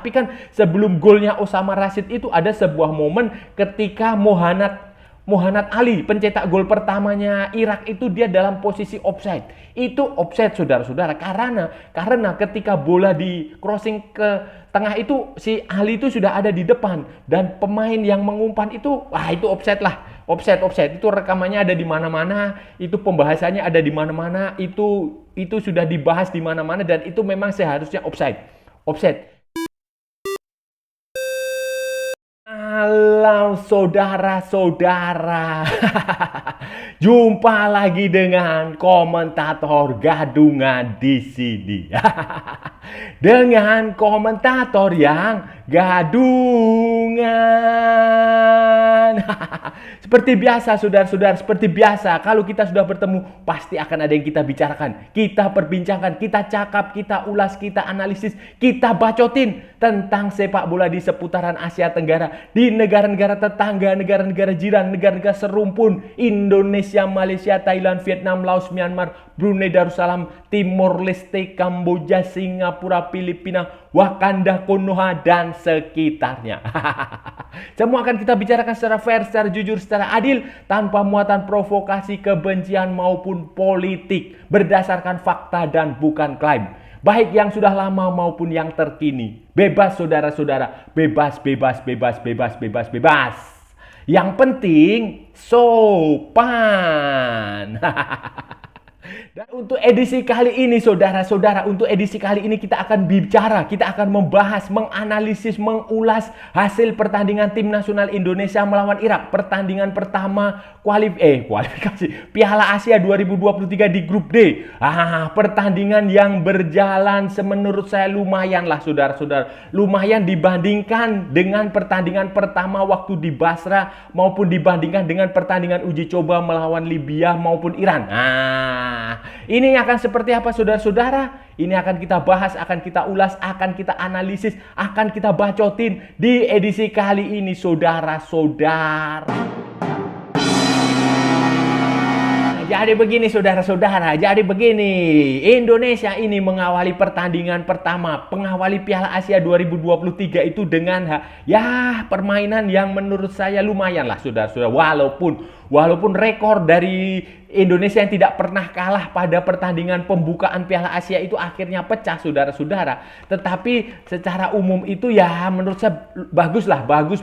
Tetapi kan sebelum golnya Osama Rashid itu ada sebuah momen ketika Mohanad Ali, pencetak gol pertamanya Irak itu dia dalam posisi offside. Itu offside saudara-saudara karena ketika bola di crossing ke tengah itu si Ali itu sudah ada di depan dan pemain yang mengumpan itu itu offside lah. Offside itu rekamannya ada di mana-mana, itu pembahasannya ada di mana-mana, itu sudah dibahas di mana-mana dan itu memang seharusnya offside. Offside. Halo saudara-saudara, jumpa lagi dengan komentator gadungan di sini. Dengan komentator yang gadungan. Seperti biasa saudara-saudara, seperti biasa kalau kita sudah bertemu pasti akan ada yang kita bicarakan, kita perbincangkan, kita cakap, kita ulas, kita analisis, kita bacotin tentang sepak bola di seputaran Asia Tenggara, di negara-negara tetangga, negara-negara jiran, negara-negara serumpun, Indonesia, Malaysia, Thailand, Vietnam, Laos, Myanmar, Brunei Darussalam, Timor Leste, Kamboja, Singapura, Filipina, Wakanda, Konoha, dan sekitarnya. Semua akan kita bicarakan secara fair, secara jujur, secara adil, tanpa muatan provokasi, kebencian maupun politik, berdasarkan fakta dan bukan klaim. Baik yang sudah lama maupun yang terkini. Bebas saudara-saudara, bebas. Yang penting sopan. Dan untuk edisi kali ini saudara-saudara, kita akan bicara, kita akan membahas, menganalisis, mengulas hasil pertandingan tim nasional Indonesia melawan Irak. Pertandingan pertama kualifikasi Piala Asia 2023 di grup D. Pertandingan yang berjalan menurut saya lumayan lah saudara-saudara. Lumayan dibandingkan dengan pertandingan pertama waktu di Basra maupun dibandingkan dengan pertandingan uji coba melawan Libya maupun Iran. Ini akan seperti apa saudara-saudara? Ini akan kita bahas, akan kita ulas, akan kita analisis, akan kita bacotin di edisi kali ini saudara-saudara. Jadi begini saudara-saudara, Indonesia ini mengawali pertandingan pertama, pengawali Piala Asia 2023 itu dengan permainan yang menurut saya lumayan lah saudara-saudara. Walaupun rekor dari Indonesia yang tidak pernah kalah pada pertandingan pembukaan Piala Asia itu akhirnya pecah saudara-saudara. Tetapi secara umum itu menurut saya bagus,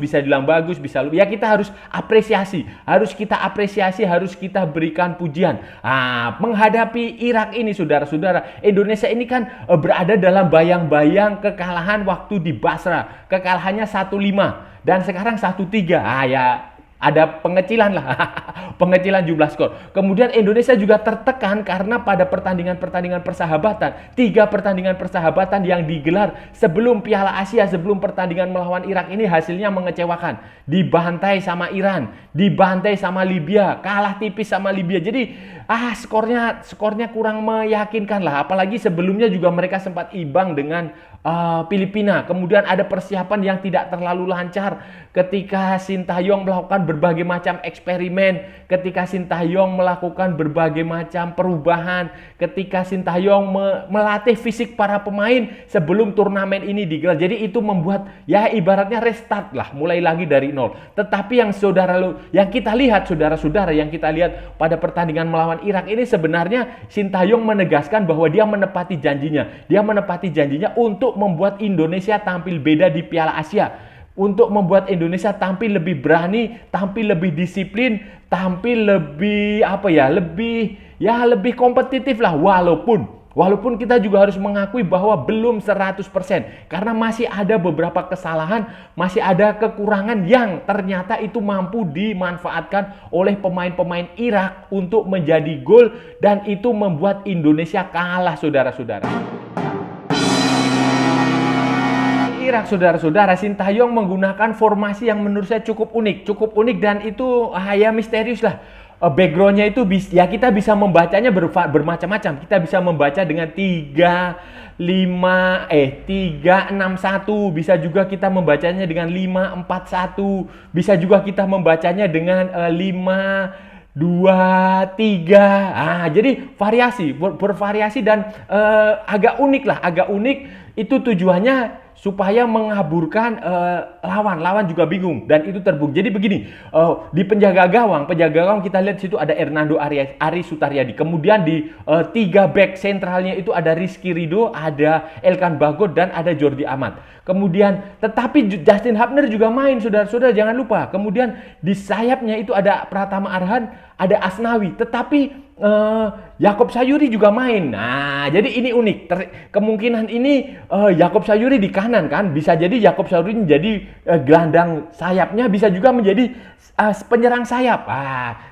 bisa dibilang bagus, kita harus apresiasi, harus kita berikan pujian. Menghadapi Irak ini saudara-saudara, Indonesia ini kan berada dalam bayang-bayang kekalahan waktu di Basra. Kekalahannya 1-5 dan sekarang 1-3. Ada pengecilan pengecilan jumlah skor. Kemudian Indonesia juga tertekan karena pada pertandingan persahabatan, 3 pertandingan persahabatan yang digelar sebelum Piala Asia, sebelum pertandingan melawan Irak ini hasilnya mengecewakan. Dibantai sama Iran, dibantai sama Libya, kalah tipis sama Libya. Jadi skornya kurang meyakinkan lah. Apalagi sebelumnya juga mereka sempat imbang dengan Filipina. Kemudian ada persiapan yang tidak terlalu lancar ketika Sintayong melakukan berbagai macam eksperimen, ketika Sintayong melakukan berbagai macam perubahan, ketika Sintayong melatih fisik para pemain sebelum turnamen ini digelar. Jadi itu membuat ibaratnya restart lah, mulai lagi dari nol. Tetapi yang kita lihat saudara-saudara, yang kita lihat pada pertandingan melawan Irak ini sebenarnya Sintayong menegaskan bahwa dia menepati janjinya untuk membuat Indonesia tampil beda di Piala Asia, untuk membuat Indonesia tampil lebih berani, tampil lebih disiplin, tampil lebih lebih kompetitif lah. Walaupun kita juga harus mengakui bahwa belum 100% karena masih ada beberapa kesalahan, masih ada kekurangan yang ternyata itu mampu dimanfaatkan oleh pemain-pemain Irak untuk menjadi gol dan itu membuat Indonesia kalah saudara-saudara. Irak saudara-saudara, Sintayong menggunakan formasi yang menurut saya cukup unik dan itu misterius lah. Backgroundnya itu kita bisa membacanya bermacam-macam. Kita bisa membaca dengan 3-6-1, bisa juga kita membacanya dengan 5-4-1, bisa juga kita membacanya dengan 5-2-3. Jadi bervariasi dan agak unik. Itu tujuannya supaya mengaburkan lawan juga bingung dan itu terbukti. Jadi begini, di penjaga gawang kita lihat situ ada Hernando Ari Sutaryadi. Kemudian di 3 back sentralnya itu ada Rizky Ridho, ada Elkan Bagot dan ada Jordi Amat. Kemudian tetapi Justin Hubner juga main, saudara-saudara, jangan lupa. Kemudian di sayapnya itu ada Pratama Arhan, ada Asnawi. Tetapi Yakob Sayuri juga main. Nah, jadi ini unik. Kemungkinan ini Yakob Sayuri di kanan kan, bisa jadi Yakob Sayuri menjadi gelandang sayapnya, bisa juga menjadi penyerang sayap.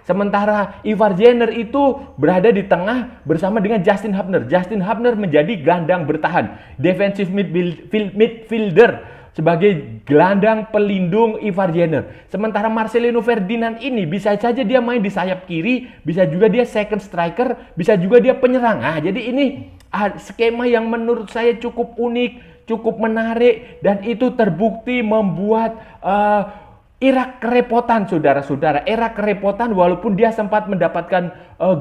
Sementara Ivar Jenner itu berada di tengah bersama dengan Justin Hubner. Justin Hubner menjadi gelandang bertahan, defensive midfielder sebagai gelandang pelindung Ivar Jenner. Sementara Marcelino Ferdinand ini bisa saja dia main di sayap kiri, bisa juga dia second striker, bisa juga dia penyerang. Jadi ini skema yang menurut saya cukup unik, cukup menarik, dan itu terbukti membuat Irak kerepotan, saudara-saudara. Irak kerepotan walaupun dia sempat mendapatkan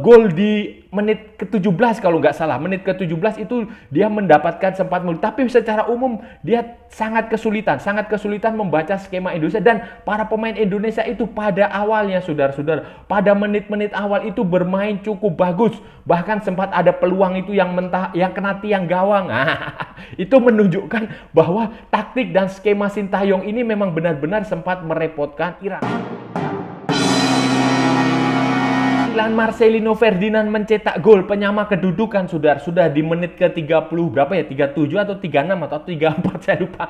gol di menit ke-17 kalau nggak salah. Menit ke-17 itu dia mendapatkan sempat gol. Tapi secara umum dia sangat kesulitan membaca skema Indonesia. Dan para pemain Indonesia itu pada awalnya, saudara-saudara, pada menit-menit awal itu bermain cukup bagus. Bahkan sempat ada peluang itu yang kena tiang gawang. Itu menunjukkan bahwa taktik dan skema Sintayong ini memang benar-benar sempat merepotkan Irak. Marcelino Ferdinand mencetak gol penyama kedudukan, sudah di menit ke-30 berapa ya? 37 atau 36 atau 34 saya lupa.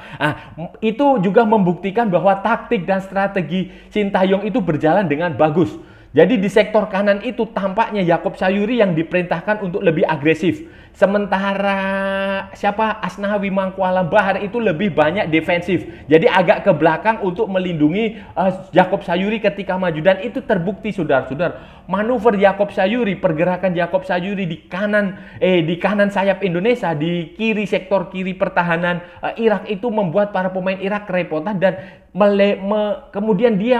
Itu juga membuktikan bahwa taktik dan strategi Sintayong itu berjalan dengan bagus. Jadi di sektor kanan itu tampaknya Yakob Sayuri yang diperintahkan untuk lebih agresif. Sementara Asnawi Mangkualam Bahar itu lebih banyak defensif. Jadi agak ke belakang untuk melindungi Yakob Sayuri ketika maju. Dan itu terbukti, saudara-saudara. Manuver Yakob Sayuri, pergerakan Yakob Sayuri di kanan sayap Indonesia, di sektor kiri pertahanan Irak itu membuat para pemain Irak kerepotan dan kemudian dia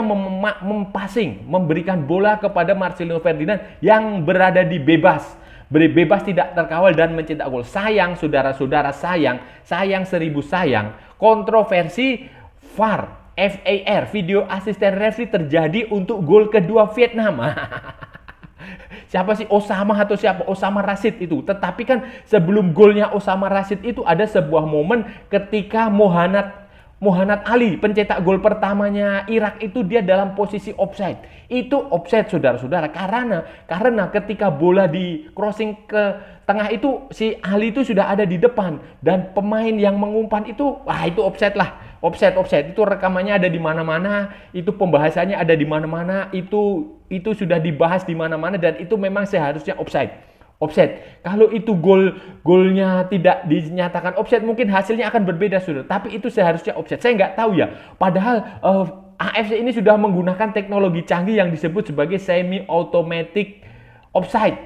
mempassing, memberikan bola kepada Marcelino Ferdinand yang berada di bebas tidak terkawal dan mencetak gol. Sayang, saudara-saudara, sayang seribu sayang, kontroversi VAR, video asisten referee terjadi untuk gol kedua Vietnam. Siapa sih? Osama atau siapa? Osama Rashid itu. Tetapi kan sebelum golnya Osama Rashid itu ada sebuah momen ketika Mohanad Ali, pencetak gol pertamanya Irak itu dia dalam posisi offside. Itu offside, saudara-saudara, karena ketika bola di crossing ke tengah itu si Ali itu sudah ada di depan dan pemain yang mengumpan itu itu offside lah. Offside itu rekamannya ada di mana-mana, itu pembahasannya ada di mana-mana, itu sudah dibahas di mana-mana dan itu memang seharusnya offside. Kalau itu golnya tidak dinyatakan offside, mungkin hasilnya akan berbeda, saudara. Tapi itu seharusnya offside. Saya nggak tahu ya. Padahal AFC ini sudah menggunakan teknologi canggih yang disebut sebagai semi-automatic offside.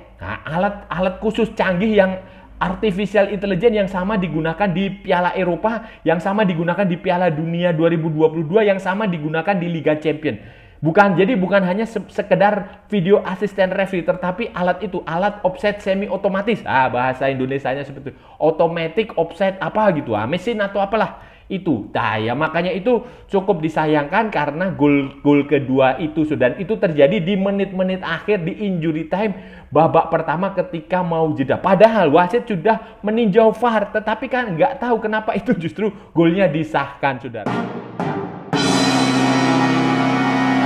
Alat khusus canggih yang artificial intelligence yang sama digunakan di Piala Eropa, yang sama digunakan di Piala Dunia 2022, yang sama digunakan di Liga Champions. Bukan hanya sekedar video asisten referee, tetapi alat offset semi otomatis. Bahasa Indonesianya seperti itu. Automatic offset apa gitu, mesin atau apalah itu. Ya makanya itu cukup disayangkan karena gol kedua itu dan itu terjadi di menit-menit akhir di injury time babak pertama ketika mau jeda. Padahal wasit sudah meninjau VAR, tetapi kan nggak tahu kenapa itu justru golnya disahkan, saudara.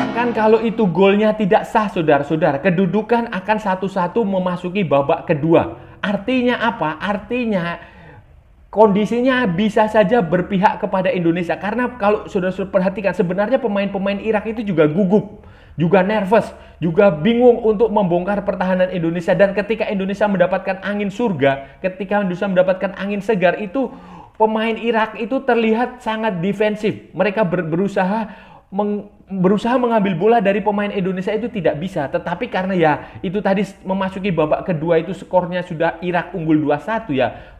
Kan kalau itu golnya tidak sah, saudara-saudara, kedudukan akan 1-1 memasuki babak kedua. Artinya apa? Artinya kondisinya bisa saja berpihak kepada Indonesia. Karena kalau saudara-saudara perhatikan, sebenarnya pemain-pemain Irak itu juga gugup, juga nervous, juga bingung untuk membongkar pertahanan Indonesia. Dan ketika Indonesia mendapatkan angin surga, ketika Indonesia mendapatkan angin segar, itu pemain Irak itu terlihat sangat defensif. Mereka berusaha mengambil bola dari pemain Indonesia itu tidak bisa. Tetapi karena itu tadi memasuki babak kedua itu skornya sudah Irak unggul 2-1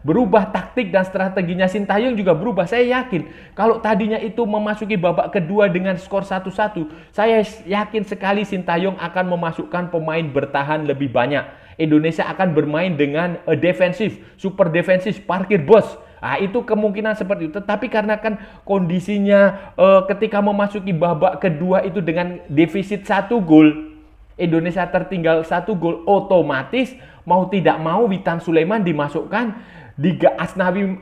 berubah taktik dan strateginya Sintayong juga berubah. Saya yakin kalau tadinya itu memasuki babak kedua dengan skor 1-1, saya yakin sekali Sintayong akan memasukkan pemain bertahan lebih banyak. Indonesia akan bermain dengan defensif, super defensif, parkir bos. Itu kemungkinan seperti itu. Tetapi karena kan kondisinya ketika memasuki babak kedua itu dengan defisit 1 gol, Indonesia tertinggal 1 gol, otomatis mau tidak mau Witan Sulaiman dimasukkan.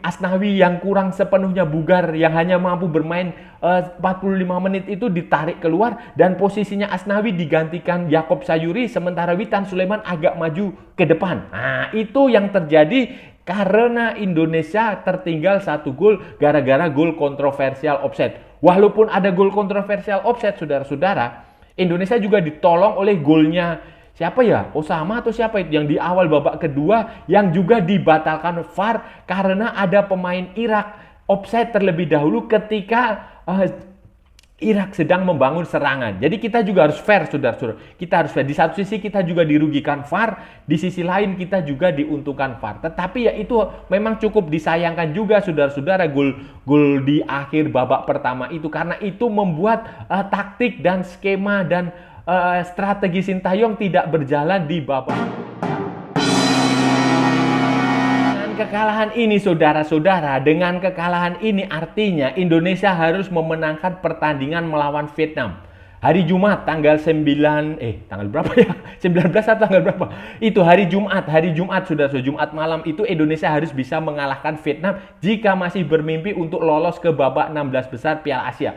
Asnawi yang kurang sepenuhnya bugar, yang hanya mampu bermain 45 menit itu ditarik keluar, dan posisinya Asnawi digantikan Yakob Sayuri, sementara Witan Sulaiman agak maju ke depan. Nah, itu yang terjadi karena Indonesia tertinggal 1 gol gara-gara gol kontroversial offside. Walaupun ada gol kontroversial offside, saudara-saudara, Indonesia juga ditolong oleh golnya siapa ya? Osama atau siapa itu yang di awal babak kedua yang juga dibatalkan VAR karena ada pemain Irak offside terlebih dahulu ketika Irak sedang membangun serangan. Jadi kita juga harus fair, saudara-saudara. Kita harus fair. Di satu sisi kita juga dirugikan VAR, di sisi lain kita juga diuntungkan VAR. Tetapi ya itu memang cukup disayangkan juga, saudara-saudara, gol di akhir babak pertama itu, karena itu membuat taktik dan skema dan strategi Sintayong tidak berjalan di babak. Dengan kekalahan ini, saudara-saudara, dengan kekalahan ini artinya Indonesia harus memenangkan pertandingan melawan Vietnam. Hari Jumat tanggal 9, tanggal berapa ya? 19 atau tanggal berapa? Itu hari Jumat, saudara-saudara. Jumat malam itu Indonesia harus bisa mengalahkan Vietnam jika masih bermimpi untuk lolos ke babak 16 besar Piala Asia.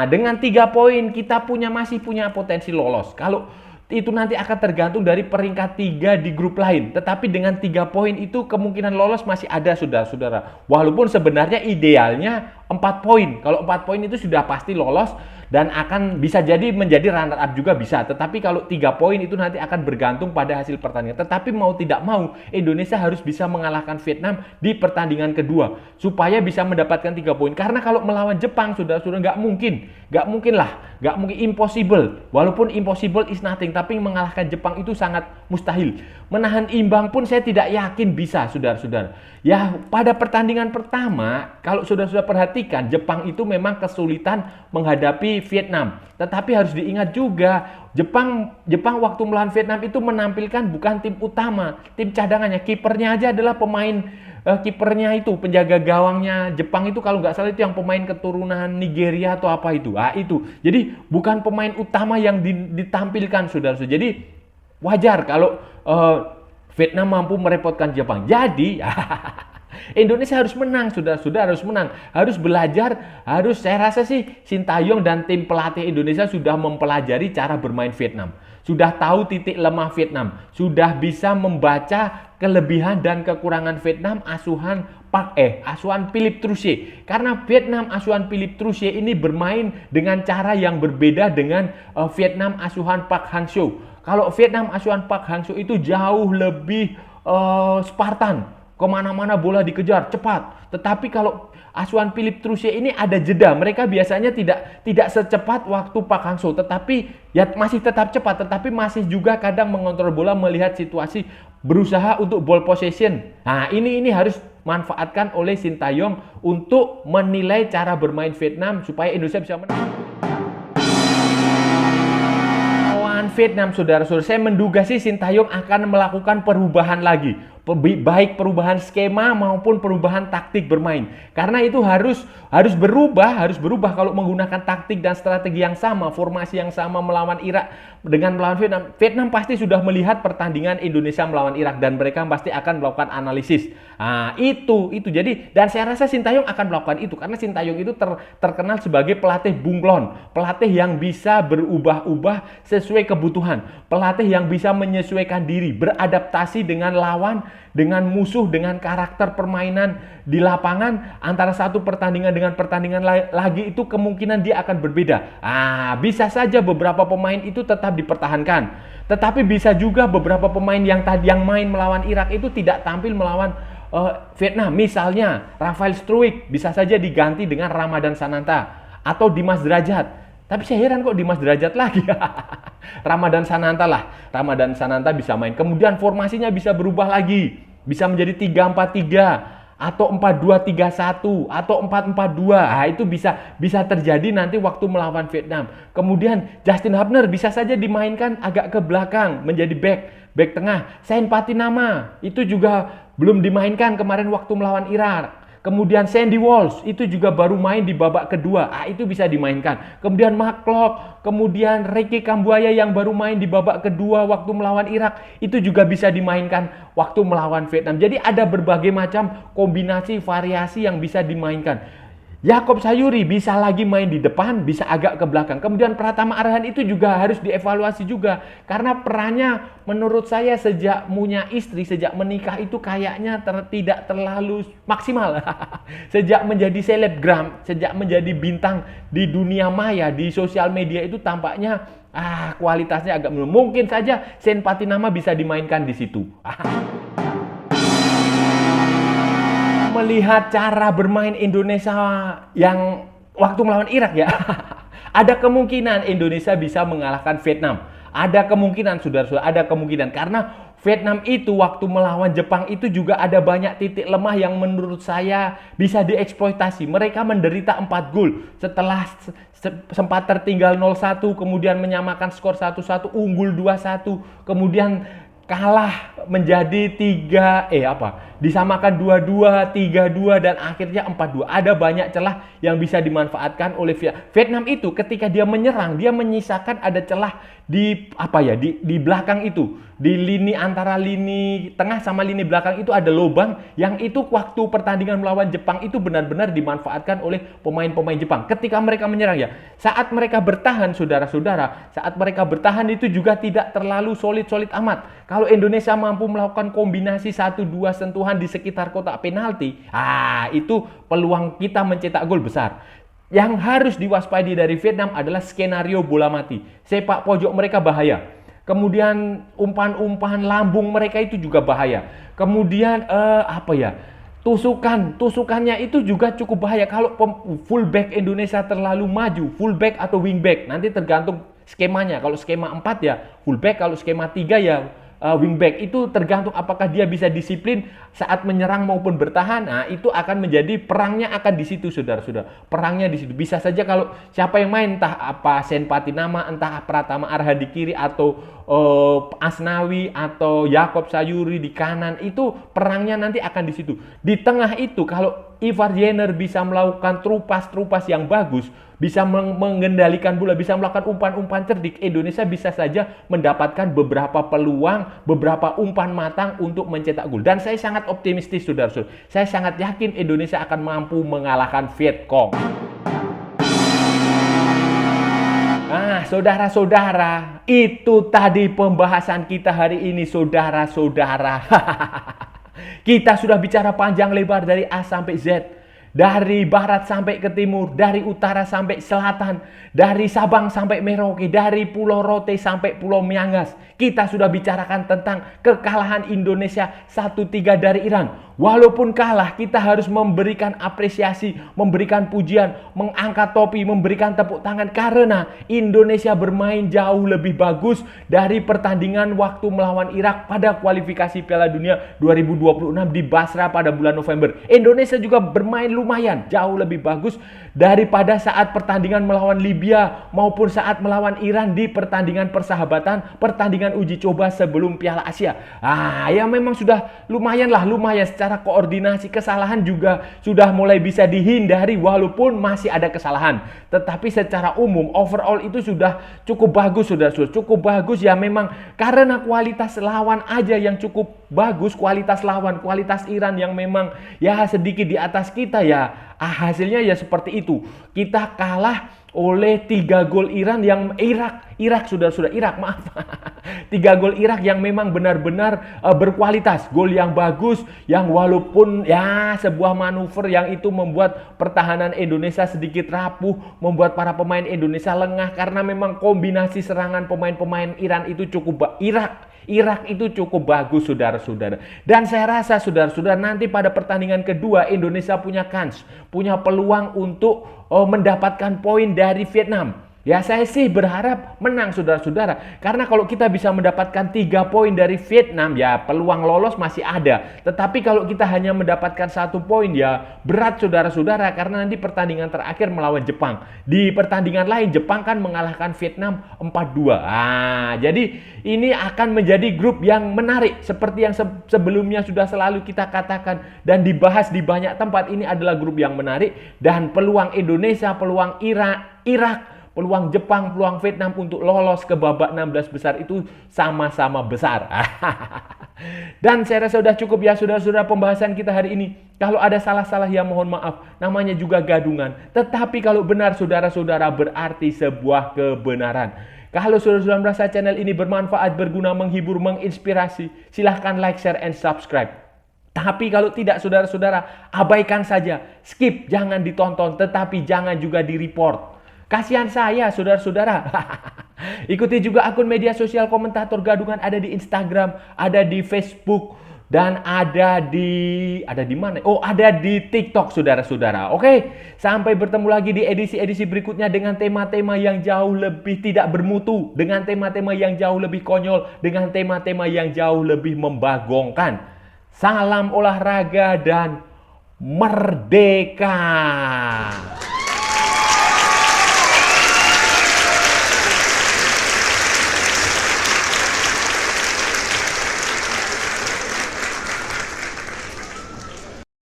Dengan 3 poin kita masih punya potensi lolos. Kalau itu nanti akan tergantung dari peringkat 3 di grup lain. Tetapi dengan 3 poin itu kemungkinan lolos masih ada, saudara-saudara. Walaupun sebenarnya idealnya 4 poin. Kalau 4 poin itu sudah pasti lolos dan akan bisa jadi menjadi runner up juga bisa. Tetapi kalau 3 poin itu nanti akan bergantung pada hasil pertandingan. Tetapi mau tidak mau Indonesia harus bisa mengalahkan Vietnam di pertandingan kedua supaya bisa mendapatkan 3 poin. Karena kalau melawan Jepang, saudara-saudara, nggak mungkin, impossible. Walaupun impossible is nothing, tapi mengalahkan Jepang itu sangat mustahil. Menahan imbang pun saya tidak yakin bisa, saudara-saudara. Ya, pada pertandingan pertama, kalau saudara-saudara perhatikan, Jepang itu memang kesulitan menghadapi Vietnam. Tetapi harus diingat juga, Jepang waktu melawan Vietnam itu menampilkan bukan tim utama, tim cadangannya. Kipernya aja adalah pemain kipernya itu, penjaga gawangnya Jepang itu kalau nggak salah itu yang pemain keturunan Nigeria atau apa itu. Itu. Jadi bukan pemain utama yang ditampilkan, saudara-saudara. Jadi wajar kalau Vietnam mampu merepotkan Jepang. Jadi Indonesia harus menang, saudara-saudara, harus menang. Harus belajar, saya rasa sih Sintayong dan tim pelatih Indonesia sudah mempelajari cara bermain Vietnam. Sudah tahu titik lemah Vietnam. Sudah bisa membaca kelebihan dan kekurangan Vietnam asuhan Philippe Troussier. Karena Vietnam asuhan Philippe Troussier ini bermain dengan cara yang berbeda dengan Vietnam asuhan Park Hang-seo. Kalau Vietnam asuhan Park Hang-seo itu jauh lebih Spartan. Kemana-mana bola dikejar cepat. Tetapi kalau asuhan Philippe Troussier ini ada jeda. Mereka biasanya tidak secepat waktu Park Hang-seo, tetapi ya masih tetap cepat, tetapi masih juga kadang mengontrol bola, melihat situasi, berusaha untuk ball possession. Ini harus manfaatkan oleh Sintayong untuk menilai cara bermain Vietnam supaya Indonesia bisa menang. Vietnam, saudara-saudara, saya menduga sih Sintayong akan melakukan perubahan lagi, baik perubahan skema maupun perubahan taktik bermain. Karena itu harus berubah kalau menggunakan taktik dan strategi yang sama, formasi yang sama melawan Irak dengan melawan Vietnam. Vietnam pasti sudah melihat pertandingan Indonesia melawan Irak dan mereka pasti akan melakukan analisis. Itu. Jadi, dan saya rasa Sintayong akan melakukan itu karena Sintayong itu terkenal sebagai pelatih bunglon, pelatih yang bisa berubah-ubah sesuai kebutuhan, pelatih yang bisa menyesuaikan diri, beradaptasi dengan lawan, dengan musuh, dengan karakter permainan di lapangan. Antara satu pertandingan dengan pertandingan lagi itu kemungkinan dia akan berbeda. Bisa saja beberapa pemain itu tetap dipertahankan, tetapi bisa juga beberapa pemain yang main melawan Irak itu tidak tampil melawan Vietnam. Misalnya Rafael Struijk bisa saja diganti dengan Ramadan Sananta atau Dimas Derajat. Tapi saya heran kok Dimas Derajat lagi. Ramadan Sananta bisa main. Kemudian formasinya bisa berubah lagi. Bisa menjadi 3-4-3 atau 4-2-3-1 atau 4-4-2. Itu bisa terjadi nanti waktu melawan Vietnam. Kemudian Justin Hubner bisa saja dimainkan agak ke belakang menjadi back tengah. Sain Patinama itu juga belum dimainkan kemarin waktu melawan Irak. Kemudian Sandy Walsh itu juga baru main di babak kedua. Itu bisa dimainkan. Kemudian Mark Klok, kemudian Ricky Kambuaya yang baru main di babak kedua waktu melawan Irak, itu juga bisa dimainkan waktu melawan Vietnam. Jadi ada berbagai macam kombinasi variasi yang bisa dimainkan. Yaakob Sayuri bisa lagi main di depan, bisa agak ke belakang. Kemudian Pratama Arhan itu juga harus dievaluasi juga. Karena perannya menurut saya sejak punya istri, sejak menikah itu kayaknya tidak terlalu maksimal. Sejak menjadi selebgram, sejak menjadi bintang di dunia maya, di sosial media itu tampaknya kualitasnya agak menurun. Mungkin saja Sen Patinama bisa dimainkan di situ. Melihat cara bermain Indonesia yang waktu melawan Irak ya, ada kemungkinan Indonesia bisa mengalahkan Vietnam. Ada kemungkinan, saudara-saudara, ada kemungkinan. Karena Vietnam itu waktu melawan Jepang itu juga ada banyak titik lemah yang menurut saya bisa dieksploitasi. Mereka menderita 4 gol setelah sempat tertinggal 0-1, kemudian menyamakan skor 1-1, unggul 2-1, kemudian kalah menjadi disamakan 2-2, 3-2 dan akhirnya 4-2. Ada banyak celah yang bisa dimanfaatkan oleh Vietnam itu. Ketika dia menyerang, dia menyisakan ada celah di belakang itu, di lini antara lini tengah sama lini belakang itu ada lubang yang itu waktu pertandingan melawan Jepang itu benar-benar dimanfaatkan oleh pemain-pemain Jepang. Ketika mereka menyerang ya, saat mereka bertahan saudara-saudara, saat mereka bertahan itu juga tidak terlalu solid-solid amat. Kalau Indonesia mampu melakukan kombinasi 1-2 sentuhan di sekitar kotak penalti, itu peluang kita mencetak gol besar. Yang harus diwaspadai dari Vietnam adalah skenario bola mati. Sepak pojok mereka bahaya. Kemudian umpan-umpan lambung mereka itu juga bahaya. Kemudian tusukannya itu juga cukup bahaya. Kalau fullback Indonesia terlalu maju, fullback atau wingback, nanti tergantung skemanya. Kalau skema 4 ya fullback, kalau skema 3 ya wingback. Itu tergantung apakah dia bisa disiplin saat menyerang maupun bertahan. Itu akan menjadi perangnya akan di situ, saudara-saudara. Perangnya di situ. Bisa saja kalau siapa yang main, entah Sen Patinama, entah Pratama Arhan di kiri atau Asnawi atau Yaakob Sayuri di kanan, itu perangnya nanti akan di situ. Di tengah itu kalau Ivar Jenner bisa melakukan trupas yang bagus, bisa mengendalikan bola, bisa melakukan umpan-umpan cerdik, Indonesia bisa saja mendapatkan beberapa peluang, beberapa umpan matang untuk mencetak gol. Dan saya sangat optimistis, saudara-saudara. Saya sangat yakin Indonesia akan mampu mengalahkan Vietcong. Saudara-saudara, itu tadi pembahasan kita hari ini, saudara-saudara. Kita sudah bicara panjang lebar dari A sampai Z. Dari barat sampai ke timur, dari utara sampai selatan, dari Sabang sampai Merauke, dari Pulau Rote sampai Pulau Miangas. Kita sudah bicarakan tentang kekalahan Indonesia 1-3 dari Iran. Walaupun kalah, kita harus memberikan apresiasi, memberikan pujian, mengangkat topi, memberikan tepuk tangan. Karena Indonesia bermain jauh lebih bagus dari pertandingan waktu melawan Irak pada kualifikasi Piala Dunia 2026 di Basra pada bulan November. Indonesia juga bermain lumayan jauh lebih bagus daripada saat pertandingan melawan Libya maupun saat melawan Iran di pertandingan persahabatan, pertandingan uji coba sebelum Piala Asia. Ya memang sudah lumayan secara koordinasi. Kesalahan juga sudah mulai bisa dihindari walaupun masih ada kesalahan. Tetapi secara umum overall itu sudah cukup bagus, saudara-saudara. Cukup bagus ya, memang karena kualitas lawan aja yang cukup bagus, kualitas Iran yang memang ya sedikit di atas kita ya. Hasilnya ya seperti itu. Kita kalah oleh 3 gol Irak, saudara-saudara. Irak, maaf. 3 gol Irak yang memang benar-benar berkualitas. Gol yang bagus, yang walaupun ya sebuah manuver yang itu membuat pertahanan Indonesia sedikit rapuh, membuat para pemain Indonesia lengah karena memang kombinasi serangan pemain-pemain Iran itu cukup Irak itu cukup bagus, saudara-saudara. Dan saya rasa, saudara-saudara, nanti pada pertandingan kedua Indonesia punya peluang untuk mendapatkan poin dari Vietnam. Ya saya sih berharap menang saudara-saudara. Karena kalau kita bisa mendapatkan 3 poin dari Vietnam, ya peluang lolos masih ada. Tetapi kalau kita hanya mendapatkan 1 poin, ya berat saudara-saudara. Karena nanti pertandingan terakhir melawan Jepang. Di pertandingan lain Jepang kan mengalahkan Vietnam 4-2. Jadi ini akan menjadi grup yang menarik. Seperti yang sebelumnya sudah selalu kita katakan dan dibahas di banyak tempat. Ini adalah grup yang menarik. Dan peluang Indonesia, peluang Irak, peluang Jepang, peluang Vietnam untuk lolos ke babak 16 besar itu sama-sama besar. Dan saya rasa sudah cukup ya saudara-saudara pembahasan kita hari ini. Kalau ada salah-salah ya mohon maaf. Namanya juga gadungan. Tetapi kalau benar saudara-saudara berarti sebuah kebenaran. Kalau saudara-saudara merasa channel ini bermanfaat, berguna, menghibur, menginspirasi, silahkan like, share, and subscribe. Tapi kalau tidak saudara-saudara, abaikan saja. Skip, jangan ditonton, tetapi jangan juga di-report. Kasihan saya saudara-saudara. Ikuti juga akun media sosial Komentator Gadungan, ada di Instagram, ada di Facebook, dan ada di mana? Oh, ada di TikTok saudara-saudara. Oke, sampai bertemu lagi di edisi-edisi berikutnya dengan tema-tema yang jauh lebih tidak bermutu, dengan tema-tema yang jauh lebih konyol, dengan tema-tema yang jauh lebih membagongkan. Salam olahraga dan merdeka.